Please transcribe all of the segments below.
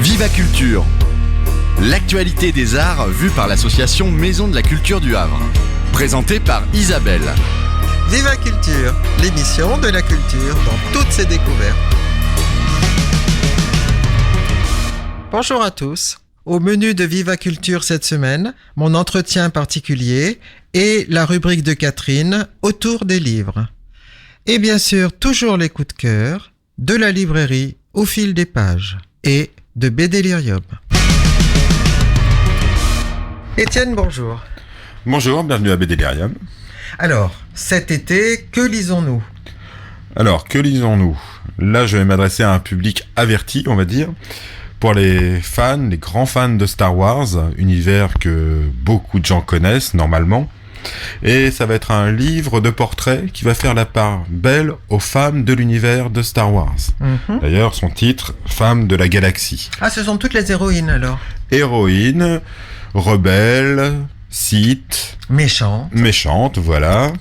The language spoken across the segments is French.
Viva Culture, l'actualité des arts vue par l'association Maison de la Culture du Havre. Présentée par Isabelle. Viva Culture, l'émission de la culture dans toutes ses découvertes. Bonjour à tous. Au menu de Viva Culture cette semaine, mon entretien particulier et la rubrique de Catherine autour des livres. Et bien sûr, toujours les coups de cœur de la librairie au fil des pages et de BDlirium. Étienne, bonjour. Bonjour, bienvenue à BDlirium. Alors, cet été, que lisons-nous ? Alors, que lisons-nous ? Là, je vais m'adresser à un public averti, on va dire, pour les fans, les grands fans de Star Wars, univers que beaucoup de gens connaissent normalement. Et ça va être un livre de portraits qui va faire la part belle aux femmes de l'univers de Star Wars. D'ailleurs, son titre, Femmes de la Galaxie. Ah, ce sont toutes les héroïnes alors ? Héroïnes, rebelles, Sith, méchantes, voilà.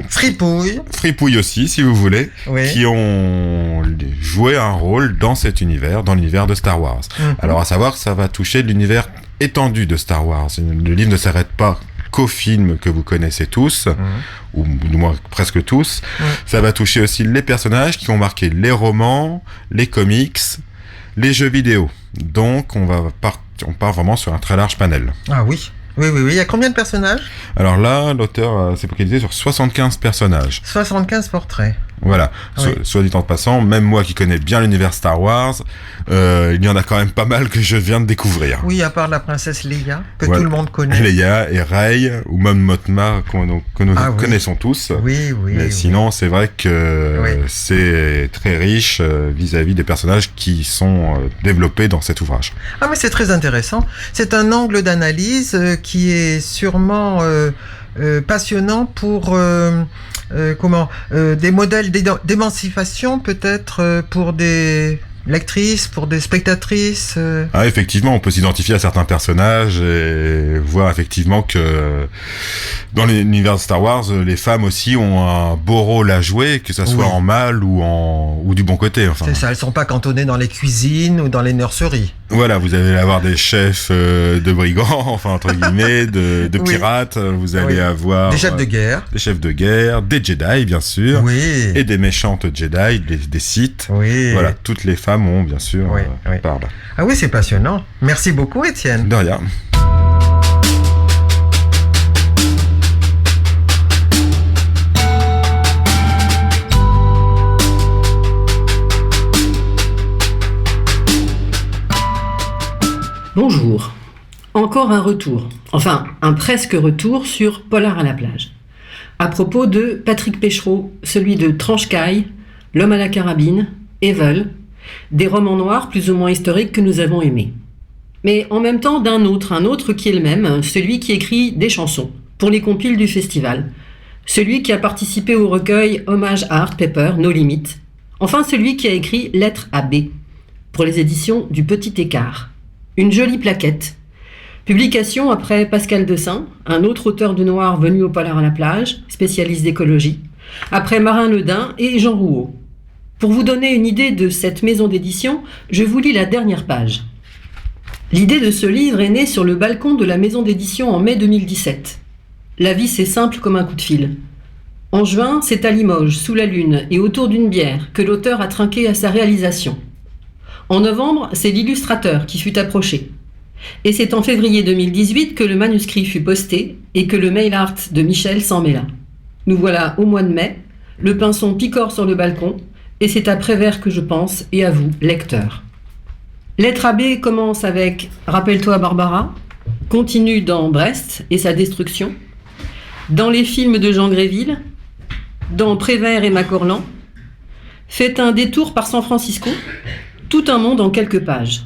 Fripouilles aussi, si vous voulez, oui. Qui ont joué un rôle dans cet univers, dans l'univers de Star Wars. Alors, à savoir que ça va toucher l'univers étendu de Star Wars. Le livre ne s'arrête pas qu'aux films que vous connaissez tous, ou du moins presque tous. Ça va toucher aussi les personnages qui ont marqué les romans, les comics, les jeux vidéo. Donc, on part vraiment sur un très large panel. Ah oui. Oui. Il y a combien de personnages ? Alors là, l'auteur s'est focalisé sur 75 personnages. 75 portraits. Voilà. Oui. Soit dit en passant, même moi qui connais bien l'univers Star Wars, il y en a quand même pas mal que je viens de découvrir. Oui, à part la princesse Leia, que tout le monde connaît. Leia et Rey, ou même Motma, que nous connaissons tous. Oui. Mais sinon, c'est vrai que c'est très riche vis-à-vis des personnages qui sont développés dans cet ouvrage. Ah, mais c'est très intéressant. C'est un angle d'analyse qui est sûrement passionnant pour des modèles d'émancipation peut-être pour des lectrices, pour des spectatrices. Ah, effectivement, on peut s'identifier à certains personnages et voir effectivement que dans l'univers de Star Wars, les femmes aussi ont un beau rôle à jouer, que ça soit en mal ou du bon côté. Enfin. C'est ça, elles sont pas cantonnées dans les cuisines ou dans les nurseries. Voilà, vous allez avoir des chefs de brigands, enfin entre guillemets, de pirates. Vous allez avoir des chefs de guerre, des Jedi bien sûr, et des méchantes Jedi, des Sith. Oui. Voilà, toutes les femmes ont bien sûr parlent. Ah oui, c'est passionnant. Merci beaucoup, Étienne. De rien. Bonjour. Encore un retour, enfin un presque retour sur Polar à la plage. À propos de Patrick Péchereau, celui de Tranche-Caille, L'homme à la carabine, Evil, des romans noirs plus ou moins historiques que nous avons aimés. Mais en même temps un autre qui est le même, celui qui écrit des chansons pour les compiles du festival, celui qui a participé au recueil Hommage à Art Pepper, No Limit, enfin celui qui a écrit Lettre à B, pour les éditions du Petit Écart. Une jolie plaquette. Publication après Pascal Dessin, un autre auteur de noir venu au Polar à la plage, spécialiste d'écologie, après Marin Ledin et Jean Rouault. Pour vous donner une idée de cette maison d'édition, je vous lis la dernière page. L'idée de ce livre est née sur le balcon de la maison d'édition en mai 2017. La vie, c'est simple comme un coup de fil. En juin, c'est à Limoges, sous la lune et autour d'une bière, que l'auteur a trinqué à sa réalisation. En novembre, c'est l'illustrateur qui fut approché. Et c'est en février 2018 que le manuscrit fut posté et que le mail art de Michel s'en mêla. Nous voilà au mois de mai, le pinson picore sur le balcon, et c'est à Prévert que je pense, et à vous, lecteurs. Lettre à B commence avec « Rappelle-toi Barbara », continue dans Brest et sa destruction, dans les films de Jean Gréville, dans Prévert et Macorlan, fait un détour par San Francisco, tout un monde en quelques pages.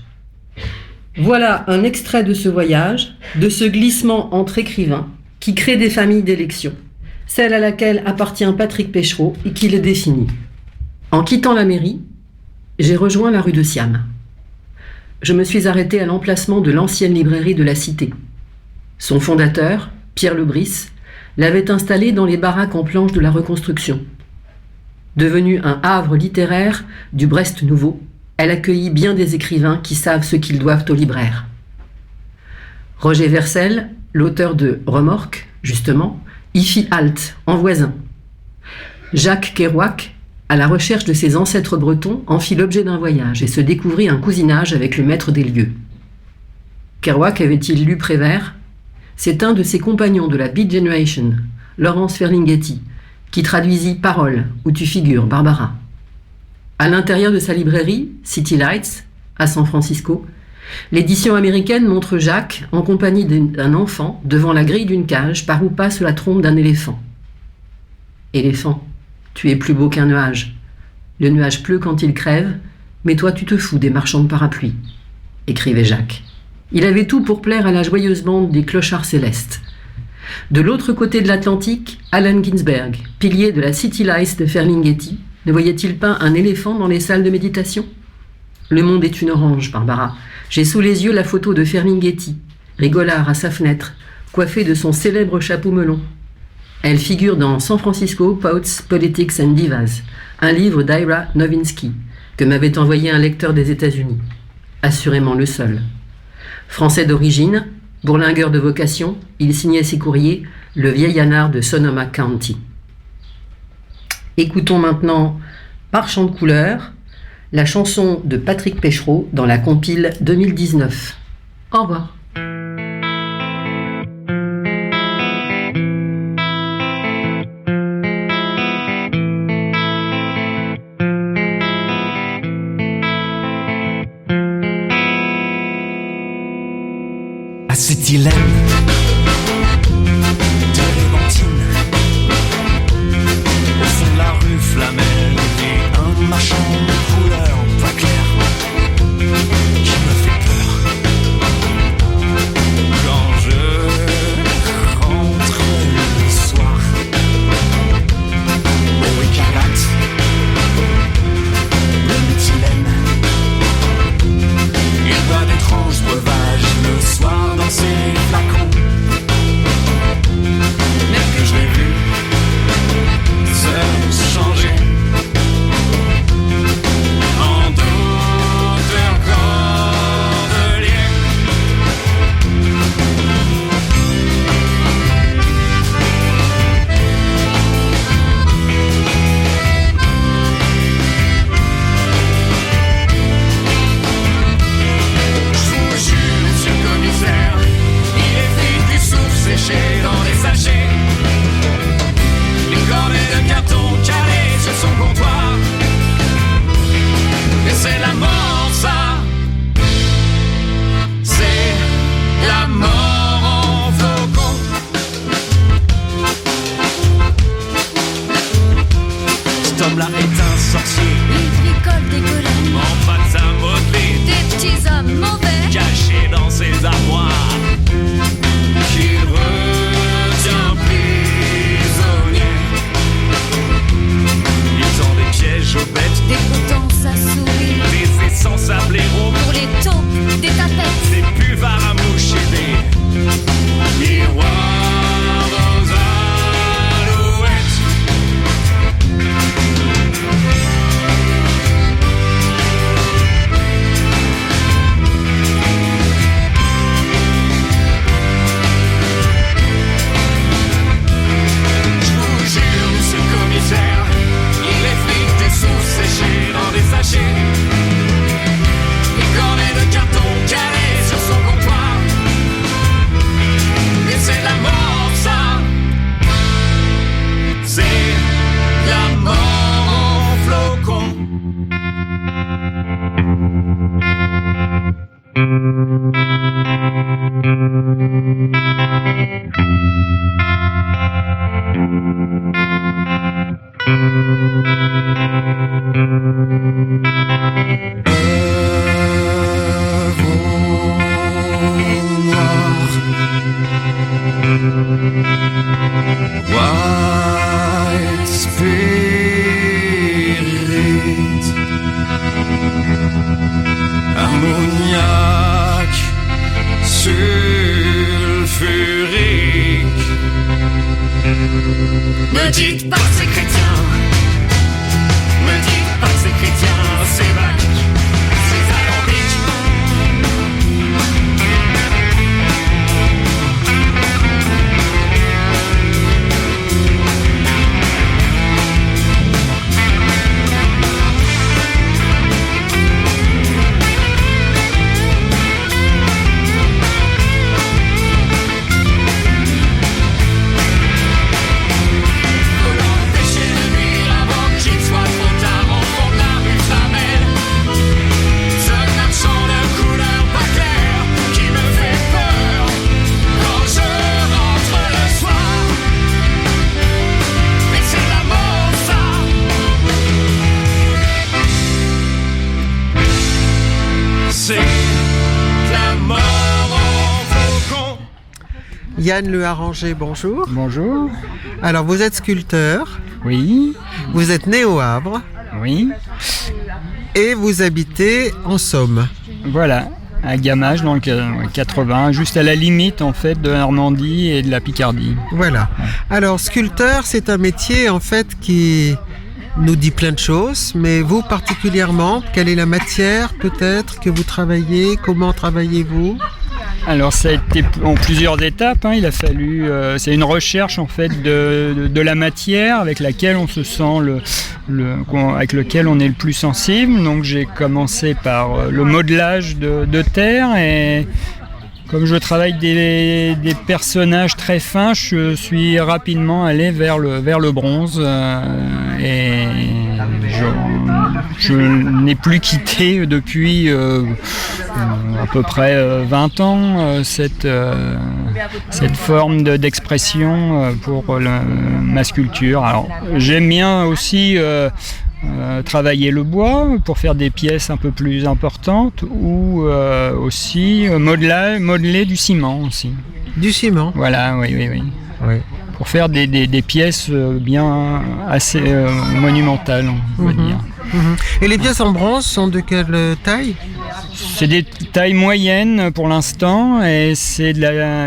Voilà un extrait de ce voyage, de ce glissement entre écrivains qui crée des familles d'élection, celle à laquelle appartient Patrick Péchereau et qui le définit. En quittant la mairie, j'ai rejoint la rue de Siam. Je me suis arrêté à l'emplacement de l'ancienne librairie de la Cité. Son fondateur, Pierre Lebris, l'avait installée dans les baraques en planches de la Reconstruction. Devenu un havre littéraire du Brest nouveau, elle accueillit bien des écrivains qui savent ce qu'ils doivent aux libraires. Roger Vercel, l'auteur de Remorque, justement, y fit halte, en voisin. Jacques Kerouac, à la recherche de ses ancêtres bretons, en fit l'objet d'un voyage et se découvrit un cousinage avec le maître des lieux. Kerouac avait-il lu Prévert ? C'est un de ses compagnons de la Beat Generation, Laurence Ferlinghetti, qui traduisit Paroles, où tu figures, Barbara. À l'intérieur de sa librairie, City Lights, à San Francisco, l'édition américaine montre Jacques en compagnie d'un enfant devant la grille d'une cage par où passe la trompe d'un éléphant. Éléphant, tu es plus beau qu'un nuage. Le nuage pleut quand il crève, mais toi tu te fous des marchands de parapluies, écrivait Jacques. Il avait tout pour plaire à la joyeuse bande des clochards célestes. De l'autre côté de l'Atlantique, Allen Ginsberg, pilier de la City Lights de Ferlinghetti, ne voyait-il pas un éléphant dans les salles de méditation ? Le monde est une orange, Barbara. J'ai sous les yeux la photo de Ferlinghetti, rigolard à sa fenêtre, coiffé de son célèbre chapeau melon. Elle figure dans San Francisco Poets, Politics and Divas, un livre d'Ira Novinsky, que m'avait envoyé un lecteur des États-Unis. Assurément le seul. Français d'origine, bourlingueur de vocation, il signait ses courriers « Le vieil anard de Sonoma County ». Écoutons maintenant, par chant de couleur, la chanson de Patrick Péchereau dans la compile 2019. Au revoir. À cette Hélène de Léventine, au fond de la rue Flamel, et un marchand de couleurs pas claires qui me fait peur. Quand je rentre le soir au écarlate, le méthylène, il boit d'étranges breuvages le soir dans ses flacons. Mais que je l'ai vu se changer en d'autres cordeliers. Je vous jure, monsieur le commissaire, il est vite du souffle séché dans des sachets. Les cornets de carton calés sur son comptoir. Et c'est la mort, ça. C'est la mort en flocon. Cet homme-là est un sorcier. Il bricole des golems, En pâte à modeler, des petits hommes mauvais. caché dans ses armoires, qu'il retient prisonnier. Il tend des pièges aux bêtes, Des potences à sourire, des essences à blaireaux, pour les taupes, des tapettes. des buvards à mouches et des miroirs aux alouettes. Je vous jure, monsieur le commissaire, il est flic des sous séchés dans des sachets. Les cornets de carton calés sur son comptoir. Et c'est la mort, ça. C'est la mort en flocon. White Spirit, ammoniac sulfurique. Me dites pas que c'est chrétien, me dites pas que c'est chrétien, c'est vague. Yann Le Haranger, bonjour. Bonjour. Alors, vous êtes sculpteur. Oui. Vous êtes né au Havre. Oui. Et vous habitez en Somme. Voilà, à Gamages dans le 80, juste à la limite en fait de la Normandie et de la Picardie. Voilà. Alors, sculpteur, c'est un métier en fait qui nous dit plein de choses, mais vous particulièrement, quelle est la matière peut-être que vous travaillez? Comment travaillez-vous? Alors ça a été en plusieurs étapes, hein. Il a fallu, c'est une recherche en fait de la matière avec laquelle on se sent, avec lequel on est le plus sensible. Donc j'ai commencé par le modelage de terre et comme je travaille des personnages très fins, je suis rapidement allé vers le bronze et je n'ai plus quitté depuis à peu près 20 ans cette forme d'expression pour ma sculpture. Alors j'aime bien aussi travailler le bois pour faire des pièces un peu plus importantes ou aussi modeler du ciment aussi. Du ciment? Voilà, oui. Pour faire des pièces bien assez monumentales, on va dire. Et les pièces en bronze sont de quelle taille? C'est des tailles moyennes pour l'instant et c'est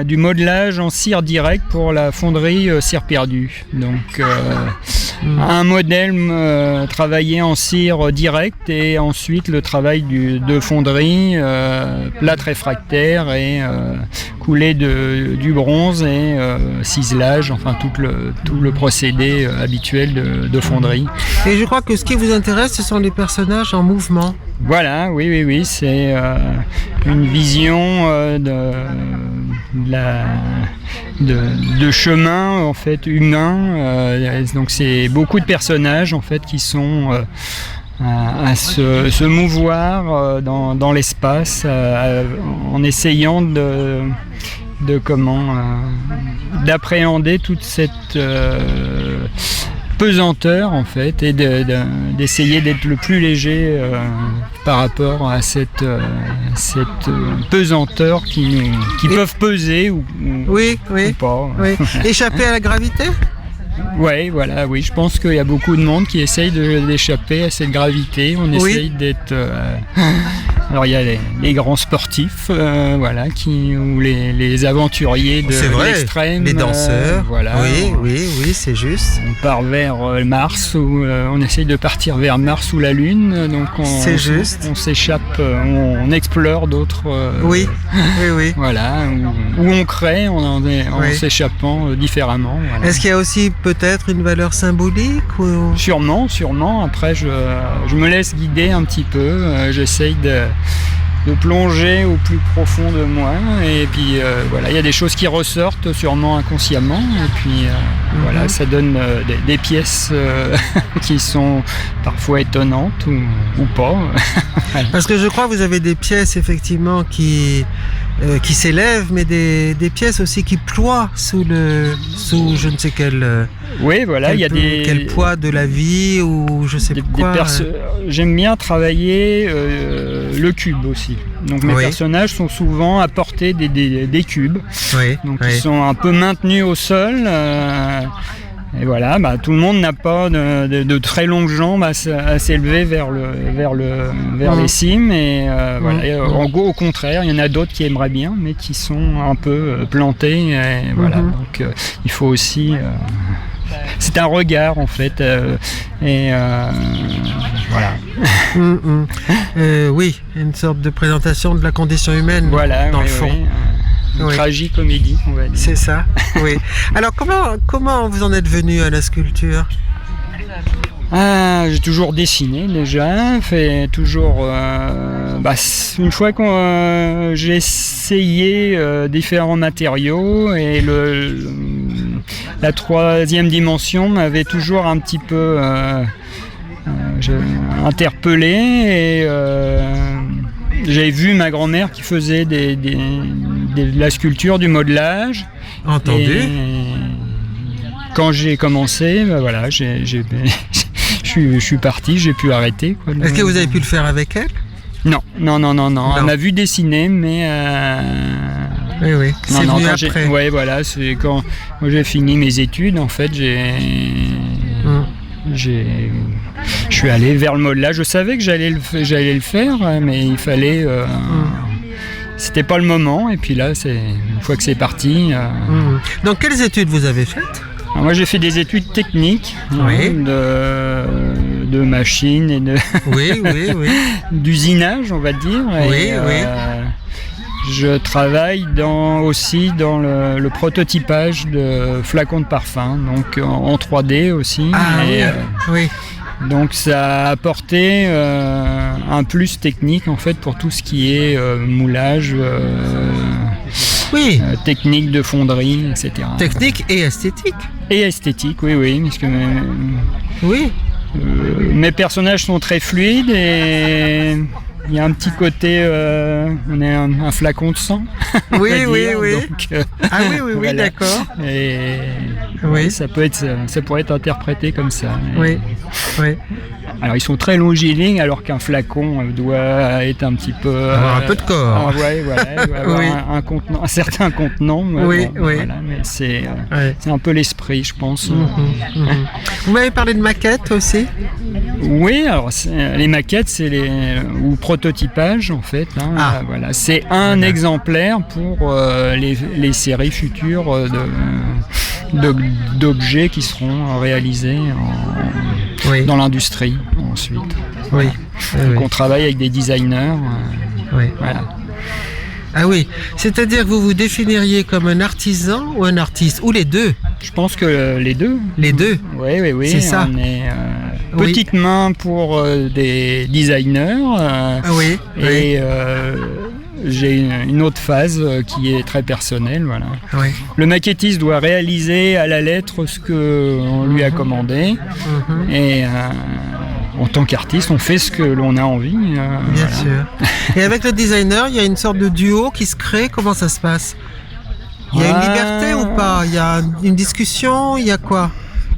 du modelage en cire directe pour la fonderie cire perdue. Donc un modèle travaillé en cire directe et ensuite le travail de fonderie, plâtre réfractaire et coulé du bronze et ciselage, enfin tout le procédé habituel de fonderie. Et je crois que ce qui vous intéresse, ce sont les personnages en mouvement. Voilà, oui, c'est une vision de chemin en fait humain. Donc c'est beaucoup de personnages en fait qui sont à se mouvoir dans l'espace en essayant d'appréhender toute cette pesanteur en fait et d'essayer d'être le plus léger par rapport à cette pesanteur qui peuvent peser ou pas. Oui. Échapper à la gravité? Oui, je pense qu'il y a beaucoup de monde qui essaye d'échapper à cette gravité. On essaye d'être... Alors il y a les grands sportifs, ou les aventuriers de l'extrême. Les danseurs. Oui, c'est juste. On part vers Mars, on essaye de partir vers Mars ou la Lune. Donc c'est juste. On s'échappe, on explore d'autres... Oui. Voilà, où on crée en s'échappant différemment. Voilà. Est-ce qu'il y a aussi peut-être une valeur symbolique ou... Sûrement. Après, je me laisse guider un petit peu. J'essaye de plonger au plus profond de moi. Et puis, il y a des choses qui ressortent sûrement inconsciemment. Et puis, ça donne des pièces qui sont parfois étonnantes ou pas. Parce que je crois que vous avez des pièces, effectivement, qui s'élèvent, mais des pièces aussi qui ploient sous je ne sais quel... Oui, voilà, il y a quel poids de la vie ou je sais quoi. J'aime bien travailler le cube aussi. Donc mes personnages sont souvent à portée des cubes. Donc ils sont un peu maintenus au sol. Et voilà, tout le monde n'a pas de très longues jambes à s'élever vers les cimes. Et au contraire, il y en a d'autres qui aimeraient bien, mais qui sont un peu plantés. Et voilà, donc il faut aussi... c'est un regard en fait. Voilà. Oui, une sorte de présentation de la condition humaine dans le fond. Une tragicomédie, on va dire. C'est ça, oui. Alors comment vous en êtes venu à la sculpture? J'ai toujours dessiné déjà, fait toujours... une fois que j'ai essayé différents matériaux et la troisième dimension m'avait toujours un petit peu interpellé et j'avais vu ma grand-mère qui faisait de la sculpture, du modelage. Entendu. Et quand j'ai commencé, je suis parti, j'ai pu arrêter. Est-ce que vous avez pu le faire avec elle? Non. Elle m'a vu dessiner, mais Oui. C'est venu après. Ouais, voilà, c'est quand moi j'ai fini mes études, en fait, je suis allé vers le modelage. Je savais que j'allais le faire, mais il fallait. C'était pas le moment. Et puis là, une fois que c'est parti. Donc, quelles études vous avez faites ? Alors moi, j'ai fait des études techniques de machines et d'usinage, on va dire. Je travaille aussi dans le prototypage de flacons de parfum, donc en 3D aussi. Donc ça a apporté un plus technique en fait pour tout ce qui est moulage, technique de fonderie, etc. Technique et esthétique. Et esthétique, oui, parce que mes personnages sont très fluides et il y a un petit côté, on est un flacon de sang. Oui. Donc, voilà. D'accord. Et ça pourrait être interprété comme ça. Oui. Alors ils sont très longilignes alors qu'un flacon doit être un petit peu... avoir un peu de corps. Il doit avoir un certain contenant. Voilà, mais c'est un peu l'esprit, je pense. Vous m'avez parlé de maquettes aussi ? Oui, alors les maquettes, ou prototypage en fait. Voilà. C'est un exemplaire pour les séries futures d'objets qui seront réalisés dans l'industrie ensuite. Donc on travaille avec des designers. Voilà. Ah oui, c'est-à-dire que vous vous définiriez comme un artisan ou un artiste, ou les deux ? Je pense que les deux. Les deux ? Oui. C'est ça. On est petite main pour des designers. Et j'ai une autre phase qui est très personnelle. Voilà. Le maquettiste doit réaliser à la lettre ce qu'on lui a commandé. Et en tant qu'artiste, on fait ce que l'on a envie. Bien sûr. Et avec le designer, il y a une sorte de duo qui se crée. Comment ça se passe ? Il y a une liberté ou pas ? Il y a une discussion ? Il y a quoi ?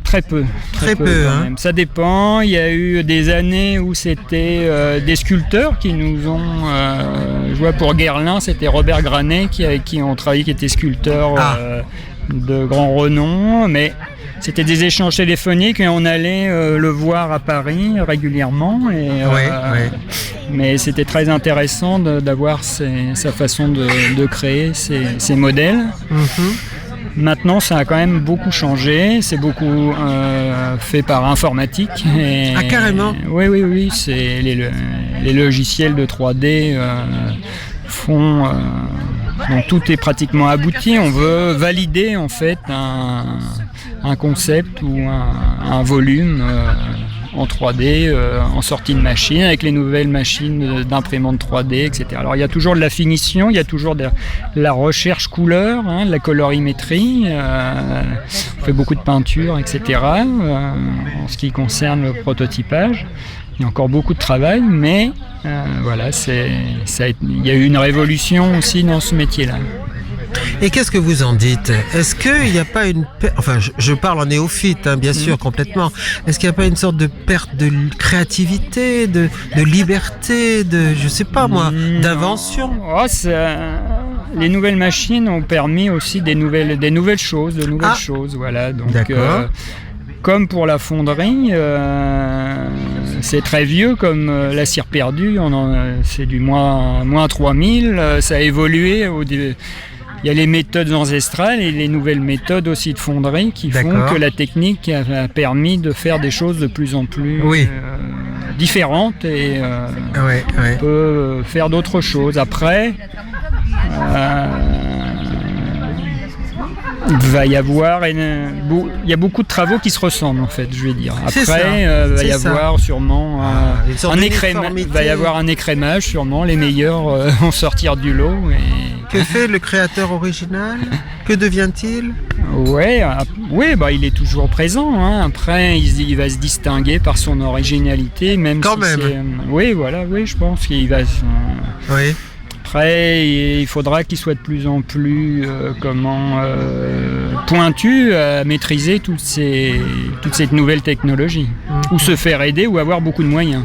Très peu quand même. Ça dépend. Il y a eu des années où c'était des sculpteurs qui nous ont... je vois pour Guerlain, c'était Robert Granet avec qui on travaillait, qui était sculpteur de grand renom. Mais c'était des échanges téléphoniques et on allait le voir à Paris régulièrement. Mais c'était très intéressant d'avoir sa façon de créer ces modèles. Maintenant, ça a quand même beaucoup changé. C'est beaucoup fait par informatique. Carrément ? Oui. C'est les logiciels de 3D font... donc tout est pratiquement abouti. On veut valider en fait un concept ou un volume en 3D en sortie de machine avec les nouvelles machines d'imprimante 3D, etc. Alors il y a toujours de la finition, il y a toujours de la recherche couleur, de la colorimétrie, on fait beaucoup de peinture, etc. En ce qui concerne le prototypage. Il y a encore beaucoup de travail, mais voilà, il y a eu une révolution aussi dans ce métier-là. Et qu'est-ce que vous en dites ? Est-ce qu'il n'y a pas une... Enfin, je parle en néophyte, bien sûr, complètement. Est-ce qu'il n'y a pas une sorte de perte de créativité, de liberté, je sais pas moi, d'invention ? Les nouvelles machines ont permis aussi des nouvelles choses, voilà. Donc, comme pour la fonderie, c'est très vieux comme la cire perdue, c'est du moins 3000, ça a évolué. Il y a les méthodes ancestrales et les nouvelles méthodes aussi de fonderie qui font que la technique a permis de faire des choses de plus en plus différentes et on peut faire d'autres choses. Après, il y a beaucoup de travaux qui ressortent en fait, je vais dire. Après, il va y avoir sûrement un écrémage, sûrement les meilleurs vont sortir du lot. Que fait le créateur original ? Que devient-il ? Il est toujours présent. Après, il va se distinguer par son originalité, même quand si même. Je pense qu'il va. Après, il faudra qu'il soit de plus en plus pointu à maîtriser toute cette nouvelle technologie, ou se faire aider, ou avoir beaucoup de moyens.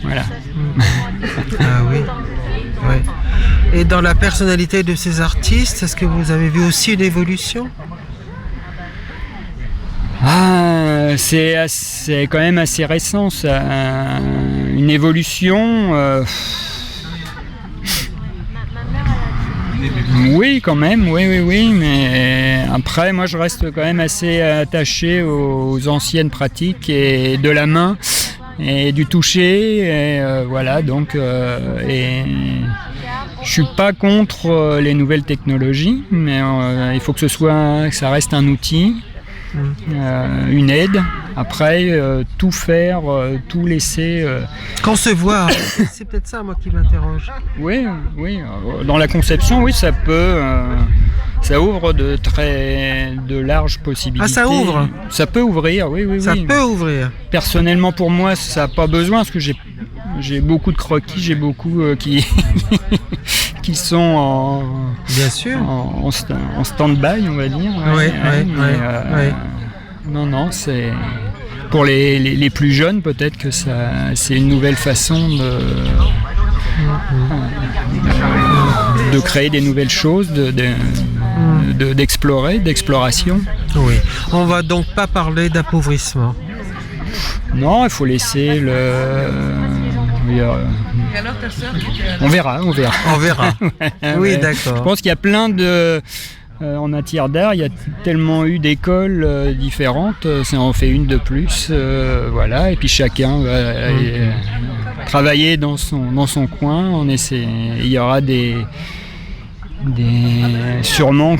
Voilà. Et dans la personnalité de ces artistes, est-ce que vous avez vu aussi une évolution ? C'est quand même assez récent, ça. Une évolution. Oui, quand même, oui, mais après, moi, je reste quand même assez attaché aux anciennes pratiques et de la main et du toucher, et voilà, donc, et je suis pas contre les nouvelles technologies, mais il faut que ça reste un outil. Une aide. Après, tout faire, tout laisser. Concevoir, c'est peut-être ça, moi, qui m'interroge. Oui. Dans la conception, oui, ça peut. Ça ouvre de larges possibilités. Ah, ça ouvre ? Ça peut ouvrir, oui. Ça peut ouvrir. Personnellement, pour moi, ça n'a pas besoin, parce que j'ai beaucoup de croquis, j'ai beaucoup qui qui sont en stand-by, on va dire. Non, c'est pour les plus jeunes, peut-être que c'est une nouvelle façon de créer des nouvelles choses, d'exploration. Oui. On va donc pas parler d'appauvrissement. Non, il faut laisser on verra. Oui, d'accord. Je pense qu'il y a plein de... en matière d'art, il y a tellement eu d'écoles différentes, ça en fait une de plus, voilà, et puis chacun va travailler dans son coin. Il y aura sûrement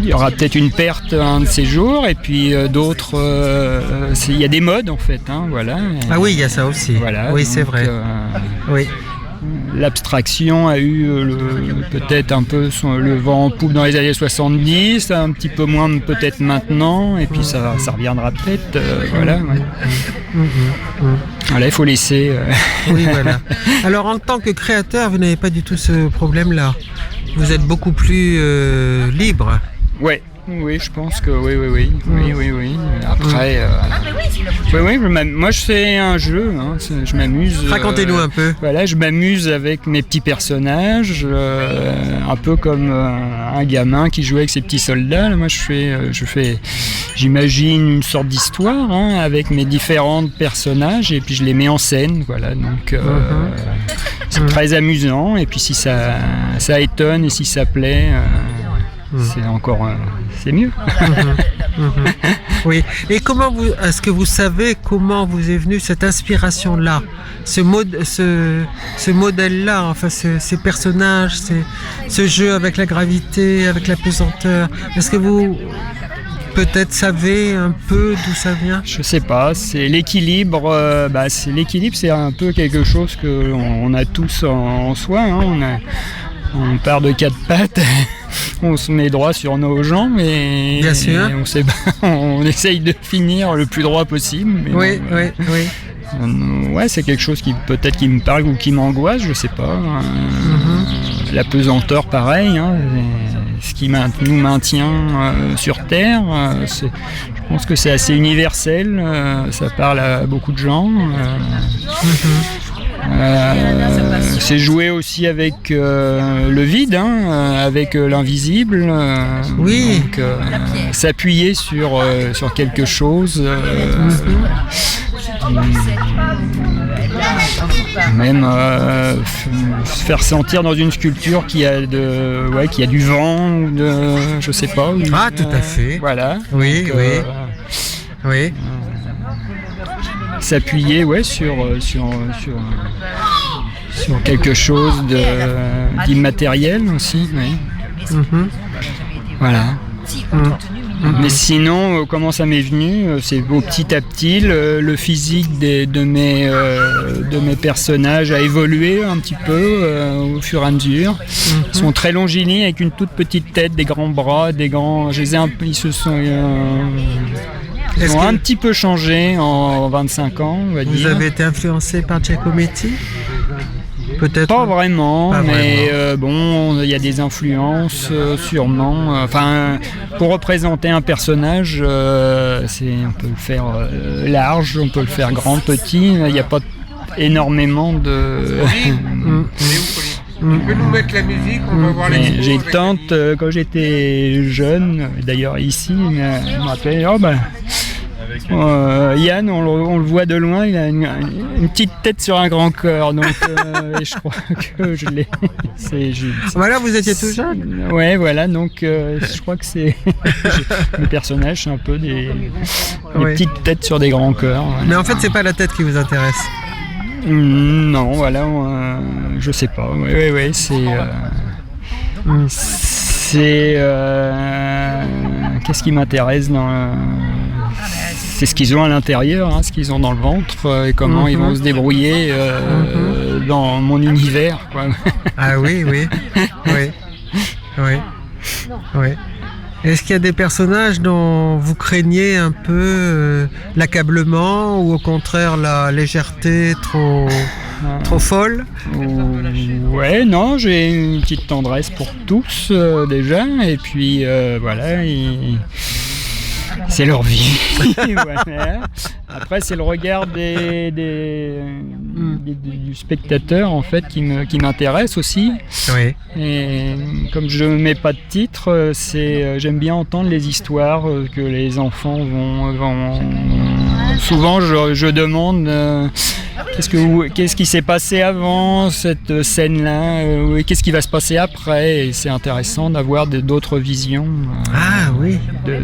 il y aura peut-être une perte un de ces jours, et puis d'autres, il y a des modes en fait, voilà. Ah oui, il y a ça aussi. Voilà, oui, donc, c'est vrai. Oui. L'abstraction a eu peut-être un peu le vent en poupe dans les années 70, un petit peu moins peut-être maintenant, et puis ça reviendra peut-être, voilà. Ouais. Voilà, il faut laisser. Oui, voilà. Alors, en tant que créateur, vous n'avez pas du tout ce problème-là. Vous êtes beaucoup plus libre. Ouais. Oui, je pense que oui. Après, moi je fais un jeu, je m'amuse. Racontez-nous un peu. Voilà, je m'amuse avec mes petits personnages, un peu comme un gamin qui jouait avec ses petits soldats. Là, moi j'imagine une sorte d'histoire avec mes différents personnages, et puis je les mets en scène, voilà. Donc c'est très amusant, et puis si ça étonne et si ça plaît. C'est mieux. Oui. Et est-ce que vous savez comment vous est venue cette inspiration-là, ce modèle-là, enfin ces personnages, ce jeu avec la gravité, avec la pesanteur. Est-ce que vous peut-être savez un peu d'où ça vient ? Je sais pas. C'est l'équilibre. L'équilibre, c'est un peu quelque chose qu'on a tous en soi. On part de quatre pattes, on se met droit sur nos jambes, et on essaye de finir le plus droit possible. Mais oui. Ouais, c'est quelque chose qui peut-être qui me parle ou qui m'angoisse, je sais pas. La pesanteur, pareil. Ce qui nous maintient sur Terre, je pense que c'est assez universel. Ça parle à beaucoup de gens. C'est jouer aussi avec le vide, avec l'invisible. Oui. Donc, s'appuyer sur quelque chose. Même se faire sentir dans une sculpture qui a du vent, ou je sais pas. Tout à fait. Voilà. Oui, donc, oui. S'appuyer sur quelque chose d'immatériel aussi, oui. Voilà. Mais sinon, comment ça m'est venu, c'est petit à petit, le physique de mes personnages a évolué un petit peu au fur et à mesure. Ils sont très longilignes, avec une toute petite tête, des grands bras, ils ont un petit peu changé en 25 ans, on va dire. Vous avez été influencé par Giacometti ? Peut-être pas vraiment, mais il y a des influences sûrement. Pour représenter un personnage, on peut le faire large, on peut le faire grand, petit. Il n'y a pas énormément de Tu peux nous mettre la musique, on va voir les. J'ai une tante, quand j'étais jeune, d'ailleurs ici, elle m'a appelé, Yann, on le voit de loin, il a une petite tête sur un grand corps, donc je crois que je l'ai. Voilà, vous étiez tout jeune. Ouais, voilà, donc je crois que c'est le personnage, c'est un peu des petites têtes sur des grands corps. Voilà. Mais en fait, c'est pas la tête qui vous intéresse. Non, voilà, je sais pas. Oui, c'est qu'est-ce qui m'intéresse c'est ce qu'ils ont à l'intérieur, ce qu'ils ont dans le ventre et comment ils vont se débrouiller dans mon univers. Quoi. Ah oui. Est-ce qu'il y a des personnages dont vous craignez un peu l'accablement ou au contraire la légèreté trop folle? Ouais, non, j'ai une petite tendresse pour tous déjà, et puis voilà. C'est leur vie. Voilà. Après, c'est le regard du spectateur en fait qui m'intéresse aussi. Oui. Et comme je ne mets pas de titre, j'aime bien entendre les histoires que les enfants vont. Souvent, je demande qu'est-ce qui s'est passé avant cette scène-là, qu'est-ce qui va se passer après. Et c'est intéressant d'avoir d'autres visions de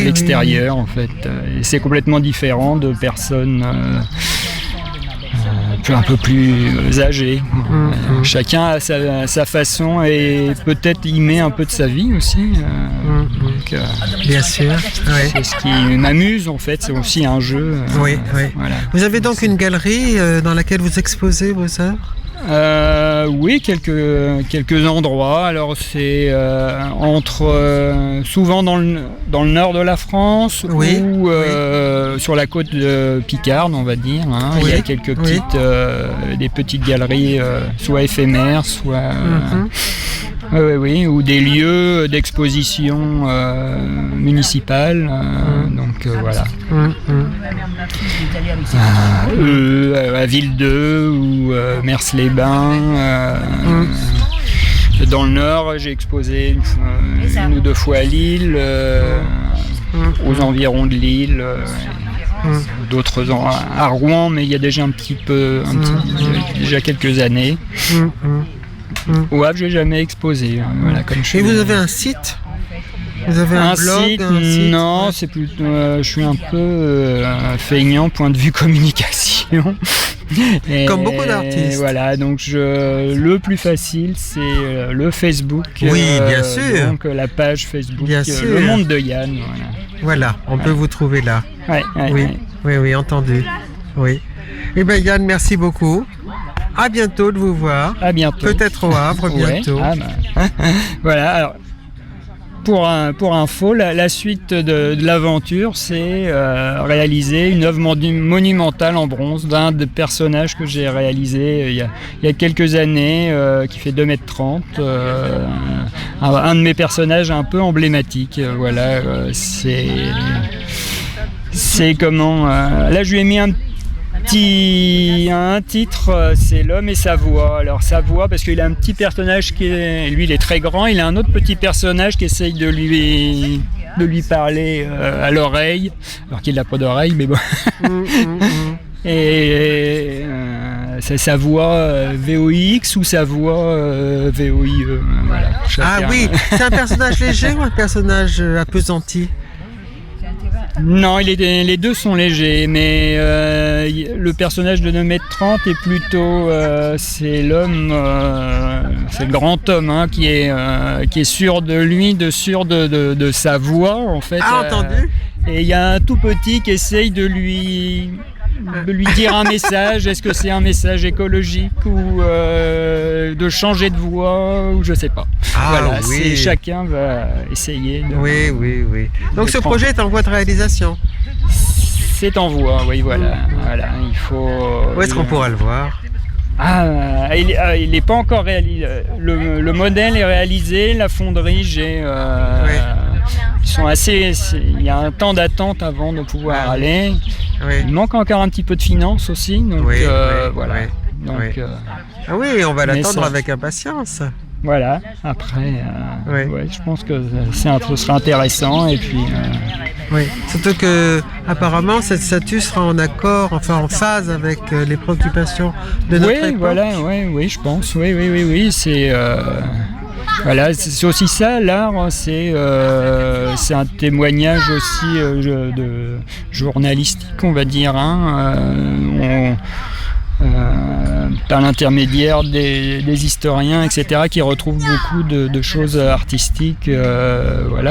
l'extérieur en fait. Et c'est complètement différent de personnes un peu plus âgées. Chacun a sa façon et peut-être y met un peu de sa vie aussi. Donc, bien sûr. Ouais. C'est ce qui m'amuse en fait, c'est aussi un jeu. Oui. Voilà. Vous avez donc une galerie dans laquelle vous exposez vos œuvres? Oui, quelques endroits. Alors c'est souvent dans le nord de la France ou sur la côte de Picarde, on va dire. Il y a quelques des petites galeries, soit éphémères, soit ou des lieux d'exposition municipale. Donc voilà. À Ville-d'Eu ou Mers-les-Bains. Dans le Nord, j'ai exposé une ou deux fois à Lille, aux environs de Lille, d'autres à Rouen, mais il y a déjà déjà quelques années. Au Havre, j'ai jamais exposé. Voilà, et vous avez un site? Vous avez un blog, site? Un site? Non, c'est plutôt. Je suis un peu feignant, point de vue communication. Comme beaucoup d'artistes. Voilà, donc le plus facile, c'est le Facebook. Oui, bien sûr. Donc la page Facebook, bien sûr. Le Monde de Yann. Voilà, on peut vous trouver là. Oui, entendu. Oui. Eh bien, Yann, merci beaucoup. À bientôt de vous voir. À bientôt. Peut-être au Havre bientôt. Voilà. Alors, pour info, la suite de l'aventure, c'est réaliser une œuvre monumentale en bronze d'un des personnages que j'ai réalisé il y a quelques années, qui fait 2,30 m. Un de mes personnages un peu emblématique. Voilà, c'est comment. Là, je lui ai mis un titre, c'est L'homme et sa voix. Alors sa voix, parce qu'il a un petit personnage lui il est très grand, il a un autre petit personnage qui essaye de lui parler à l'oreille, alors qu'il n'a pas d'oreille, mais bon. Et c'est sa voix VOIX ou sa voix VOIE. Voilà. Oui, c'est un personnage léger ou un personnage appesanti? Non, les deux sont légers, mais le personnage de 2,30 m est plutôt, c'est l'homme, c'est le grand homme qui est sûr de lui, sûr de sa voix en fait. Entendu. Et il y a un tout petit qui essaye de lui dire un message. Est-ce que c'est un message écologique ou de changer de voix ou je sais pas. Voilà, chacun va essayer de. Oui. Donc ce projet est en voie de réalisation. C'est en voie, oui, voilà. Il faut. Où est-ce qu'on pourra le voir? Il n'est pas encore réalisé. Le modèle est réalisé, la fonderie, ils sont il y a un temps d'attente avant de pouvoir aller. Il manque encore un petit peu de finances aussi, donc voilà. Donc, oui. Ah oui, on va l'attendre avec impatience. Voilà, après, je pense que ce sera intéressant. Et puis, oui, surtout que apparemment cette statue sera en accord, en phase avec les préoccupations de notre époque. Voilà, oui, je pense. Oui, c'est c'est aussi ça, l'art, c'est un témoignage aussi de journalistique, on va dire. Par l'intermédiaire des historiens, etc., qui retrouvent beaucoup de choses artistiques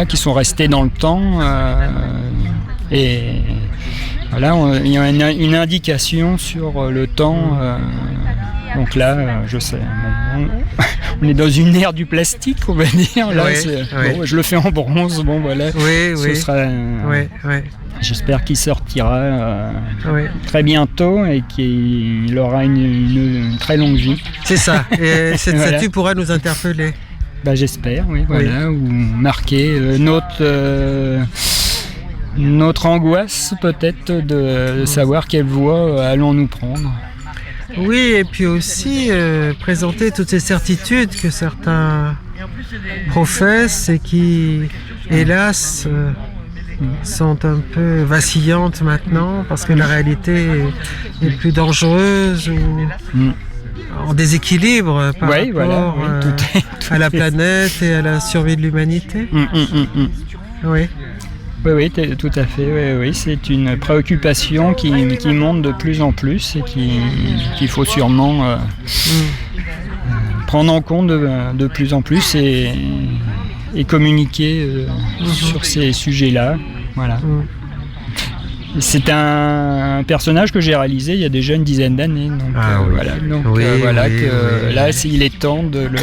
qui sont restées dans le temps. Et voilà, il y a une indication sur le temps. Donc là, je sais, on est dans une ère du plastique, on va dire. Là, bon, je le fais en bronze, bon voilà. Ce sera. J'espère qu'il sortira très bientôt et qu'il aura une très longue vie. C'est ça. Et cette statue pourra nous interpeller. J'espère, ou marquer notre angoisse peut-être de savoir quelle voie allons-nous prendre. Oui, et puis aussi présenter toutes ces certitudes que certains professent et qui, hélas, sont un peu vacillantes maintenant parce que la réalité est plus dangereuse ou en déséquilibre par rapport à la planète et à la survie de l'humanité. Oui. Oui, tout à fait. Oui. C'est une préoccupation qui monte de plus en plus et qu'il faut sûrement prendre en compte de plus en plus et communiquer sur ces sujets-là. Voilà. C'est un personnage que j'ai réalisé il y a déjà une dizaine d'années. Donc, là, il est temps de le...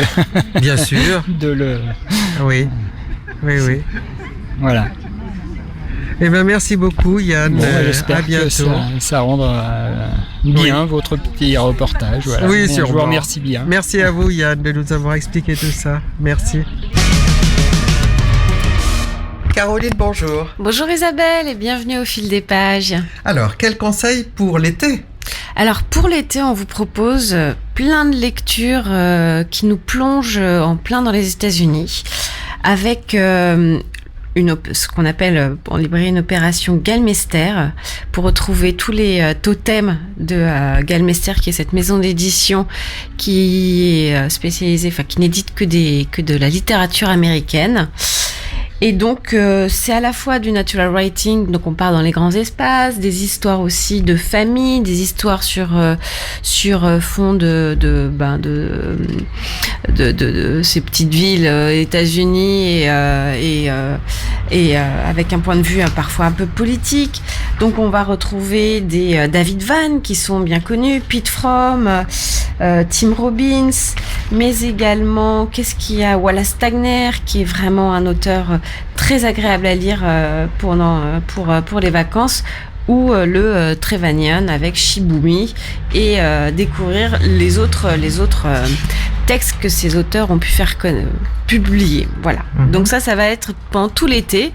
Bien sûr. de le... Oui. Voilà. Eh bien, merci beaucoup, Yann. J'espère à bientôt. Que ça rendra bien votre petit reportage. Voilà. Oui, sûrement. Je vous remercie bien. Merci à vous, Yann, de nous avoir expliqué tout ça. Merci. Caroline, bonjour. Bonjour Isabelle et bienvenue au fil des pages. Alors, quel conseil pour l'été ? Alors pour l'été, on vous propose plein de lectures qui nous plongent en plein dans les États-Unis avec ce qu'on appelle en librairie une opération Galmester pour retrouver tous les totems de Galmester, qui est cette maison d'édition qui est spécialisée, qui n'édite que de la littérature américaine. Et donc c'est à la fois du natural writing, donc on part dans les grands espaces, des histoires aussi de famille, des histoires sur fond de ces petites villes États-Unis et avec un point de vue parfois un peu politique. Donc on va retrouver des David Vann qui sont bien connus, Pete Fromm, Tim Robbins, mais également Wallace Stegner qui est vraiment un auteur très agréable à lire pour les vacances, ou le Trevanian avec Shibumi, et découvrir les autres textes que ces auteurs ont pu faire publier. Voilà. Donc ça va être pendant tout l'été,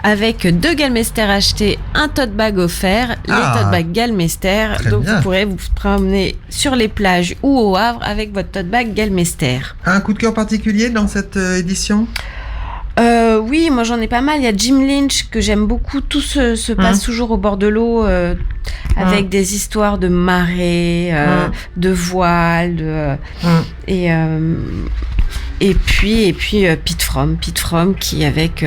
avec 2 Galmester achetés, un tote bag offert, les tote bag Galmester. Donc vous pourrez vous promener sur les plages ou au Havre avec votre tote bag Galmester. Un coup de cœur particulier dans cette édition ? Oui, moi j'en ai pas mal. Il y a Jim Lynch que j'aime beaucoup. Tout se passe toujours au bord de l'eau, avec des histoires de marée, de voiles, et puis Pete Fromm qui avec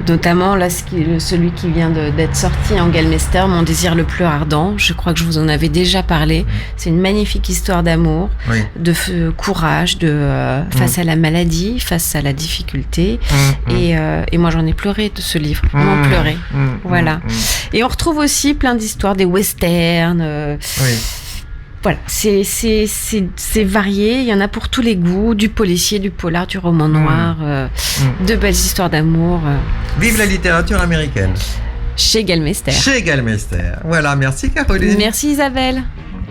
notamment là celui qui vient d'être sorti en Galmester, Mon désir le plus ardent. Je crois que je vous en avais déjà parlé. C'est une magnifique histoire d'amour, de courage, face à la maladie, face à la difficulté. Et moi j'en ai pleuré de ce livre, vraiment pleuré. Voilà. Et on retrouve aussi plein d'histoires, des westerns. Voilà, c'est varié, il y en a pour tous les goûts, du policier, du polar, du roman noir, de belles histoires d'amour. Vive la littérature américaine. Chez Galmester. Voilà, merci Caroline. Merci Isabelle.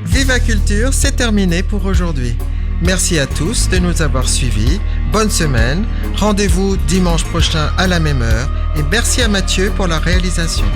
Viva Culture, c'est terminé pour aujourd'hui. Merci à tous de nous avoir suivis. Bonne semaine. Rendez-vous dimanche prochain à la même heure. Et merci à Mathieu pour la réalisation.